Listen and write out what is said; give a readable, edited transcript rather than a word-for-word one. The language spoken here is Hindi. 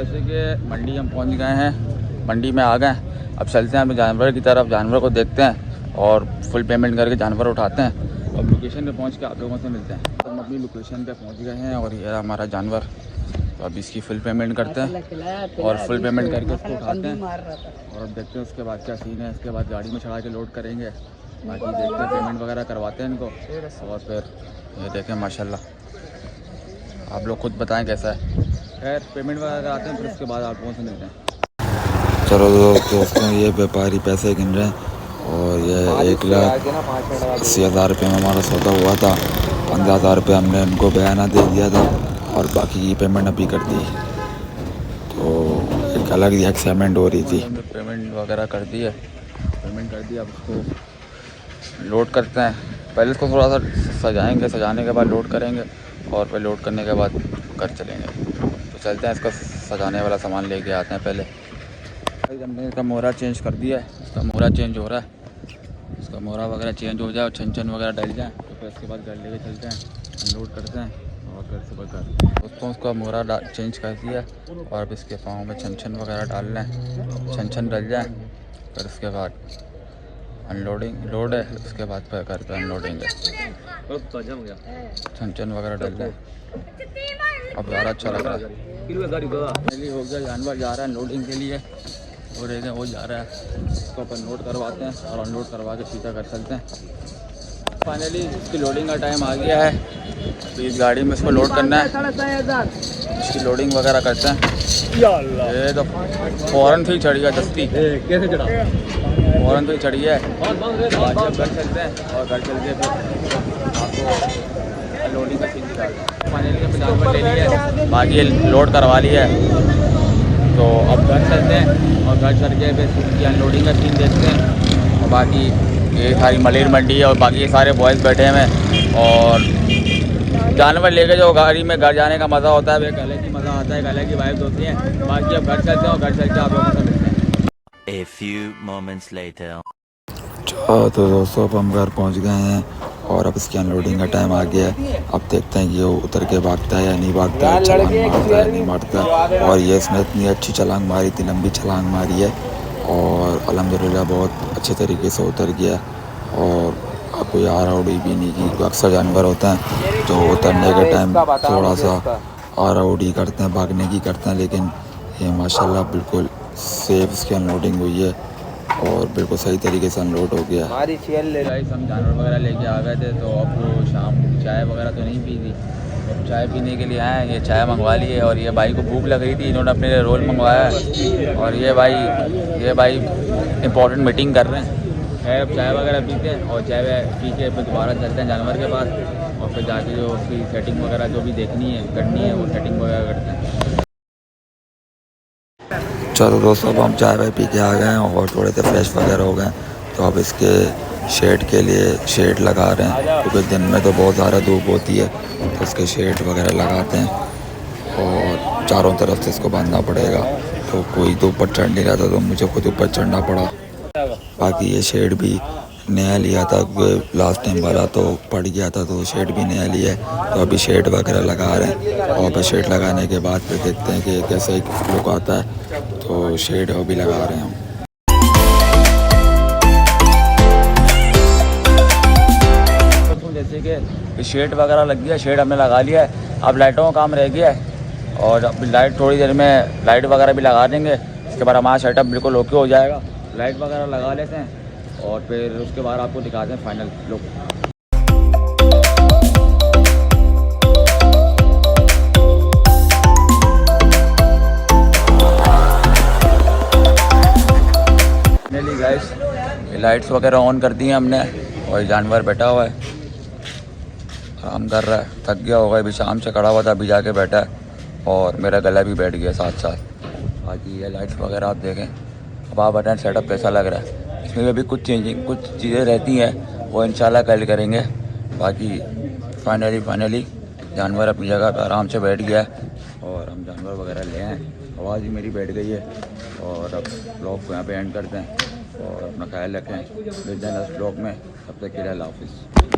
जैसे कि मंडी हम पहुंच गए हैं, मंडी में आ गए। अब चलते हैं अपने जानवर की तरफ, जानवर को देखते हैं और फुल पेमेंट करके जानवर उठाते हैं। अब लोकेशन पे पहुंच के आप लोगों से मिलते हैं। तो हम अपनी लोकेशन पे पहुंच गए हैं और ये हमारा जानवर। तो अब इसकी फुल पेमेंट करते हैं और फुल पेमेंट करके उसको उठाते हैं और अब देखते हैं उसके बाद क्या सीन है। इसके बाद गाड़ी में चढ़ा के लोड करेंगे, बाकी देखते हैं, पेमेंट वगैरह करवाते हैं इनको और फिर ये देखें माशाल्लाह। आप लोग खुद बताएं कैसा है। खैर पेमेंट वगैरह कराते हैं, फिर उसके बाद आप लोगों से मिलते हैं। चलो दोस्तों, ये व्यापारी पैसे गिन रहे हैं और ये 1,80,000 रुपये में हमारा सौदा हुआ था। 15,000 रुपये हमने उनको बयाना दे दिया था और बाकी की पेमेंट अभी कर दी। तो एक अलग ही एक्साइटमेंट हो रही थी। हमने पेमेंट वगैरह कर दी है, पेमेंट कर दिया। अब उसको लोड करते हैं। पहले इसको थोड़ा सा सजाएंगे, सजाने के बाद लोड करेंगे और फिर लोड करने के बाद घर चलेंगे। तो चलते हैं, इसका सजाने वाला सामान लेके आते हैं। पहले हमने इसका मोहरा चेंज कर दिया है, इसका मोहरा चेंज हो रहा है। इसका मोहरा वगैरह चेंज हो जाए और छन वगैरह डल जाए तो फिर उसके बाद घर लेके चलते हैं, अनलोड करते हैं और घर से घर। दोस्तों उसका मोहरा चेंज कर दिया और अब इसके पाँव में छन वगैरह डाल लें, छन डल जाए। फिर उसके बाद अनलोडिंग लोड है, उसके बाद फिर घर पर अनलोडिंग है। छन वगैरह डल जाए। अब ज़्यादा अच्छा लग रहा है। हो गया, जानवर जा रहा है अनलोडिंग के लिए और एक वो जा रहा है, उसको अपन लोड करवाते हैं और अनलोड करवा के सीधा कर चलते हैं। फाइनली इसकी लोडिंग का टाइम आ गया है। तो इस गाड़ी में इसको लोड करना है, इसकी लोडिंग वगैरह करते हैं। ये तो फ़ौरन से ही चढ़ गया दस्ती, कैसे चढ़ा, फ़ौरन से ही चढ़ी है। घर चलते हैं और घर चल के फिर आपको लोडिंग का सीन दिखाते हैं। फाइनली हमने जानवर ले लिया है, बाकी लोड करवा लिया है। तो अब घर चलते हैं और घर चल के फिर उसकी अनलोडिंग का सीन देखते हैं। और बाकी ये सारी मलेर मंडी है और बाकी ये सारे बॉयज़ बैठे हुए हैं। और जानवर लेके जो गाड़ी में घर जाने का मज़ा होता है, एक अलग ही मज़ा आता है, एक अलग ही वाइब्स होती हैं। बाकी अब घर चलते हैं और घर चल के आप लोगों से मिलते हैं। A few moments later. तो दोस्तों अब हम घर पहुँच गए हैं और अब इसकी अनलोडिंग का टाइम आ गया है। अब देखते हैं कि वो उतर के भागता है या नहीं भागता है, छलांग मारता है नहीं मारता। और ये इसने इतनी अच्छी छलांग मारी, इतनी लंबी छलांग मारी है और अल्हम्दुलिल्लाह बहुत अच्छे तरीके से उतर गया। और अब कोई आराउडी भी नहीं की। अक्सर जानवर होते हैं जो उतरने के टाइम थोड़ा सा आराउडी करते हैं, भागने की करते हैं, लेकिन ये माशाल्लाह बिल्कुल सेफ इसकी अनलोडिंग हुई है और बिल्कुल सही तरीके से अनलोड हो गया। हम जानवर वगैरह लेके आ गए थे, तो अब शाम चाय वगैरह तो नहीं पी थी। अब चाय पीने के लिए आए, ये चाय मंगवा ली है और ये भाई को भूख लग रही थी, इन्होंने अपने लिए रोल मंगवाया है। और ये भाई इंपॉर्टेंट मीटिंग कर रहे हैं। खैर अब चाय वगैरह पीते हैं और चाय पी के फिर दोबारा चलते हैं जानवर के पास और फिर जाके जो उसकी सेटिंग वगैरह जो भी देखनी है करनी है वो सेटिंग वगैरह करते हैं। चलो दोस्तों, अब हम चाय वाय पी के आ गए हैं और थोड़े से फ्रेश वगैरह हो गए। तो अब इसके शेड के लिए शेड लगा रहे हैं, क्योंकि दिन में तो बहुत ज़्यादा धूप होती है, तो इसके शेड वगैरह लगाते हैं और चारों तरफ से इसको बांधना पड़ेगा। तो कोई तो ऊपर चढ़ नहीं रहा था, तो मुझे खुद ऊपर चढ़ना पड़ा। बाकी ये शेड भी नया लिया था, लास्ट टाइम वाला तो पड़ गया था, तो शेड भी नया लिया है। तो अभी शेड वगैरह लगा रहे हैं और फिर शेड लगाने के बाद फिर देखते हैं कि कैसा एक लुक आता है। तो शेड अभी लगा रहे हैं हम। जैसे कि शेड वगैरह लग गया, शेड हमने लगा लिया है, अब लाइटों का काम रह गया है और अभी लाइट थोड़ी देर में लाइट वगैरह भी लगा देंगे। इसके बाद हमारा सेटअप बिल्कुल ओके हो जाएगा। लाइट वगैरह लगा लेते हैं और फिर उसके बाद आपको दिखाते हैं final look. Finally guys, lights वगैरह ऑन कर दी हैं हमने और जानवर बैठा हुआ है, आराम कर रहा है, थक गया होगा, अभी शाम से खड़ा हुआ था, अभी जाके बैठा है और मेरा गला भी बैठ गया साथ साथ। बाकी ये लाइट्स वगैरह आप देखें। अब आप बताएं सेटअप कैसा लग रहा है। इसमें भी अभी कुछ चीज़ें रहती हैं, वो इंशाल्लाह कल करेंगे। बाकी फाइनली जानवर अपनी जगह पर आराम से बैठ गया है और हम जानवर वगैरह ले आए। आवाज़ ही मेरी बैठ गई है और अब ब्लॉग को यहाँ पे एंड करते हैं और अपना ख्याल रखें। मिलते हैं नेक्स्ट ब्लॉग में, तब तक के लिए अल्लाह हाफिज़।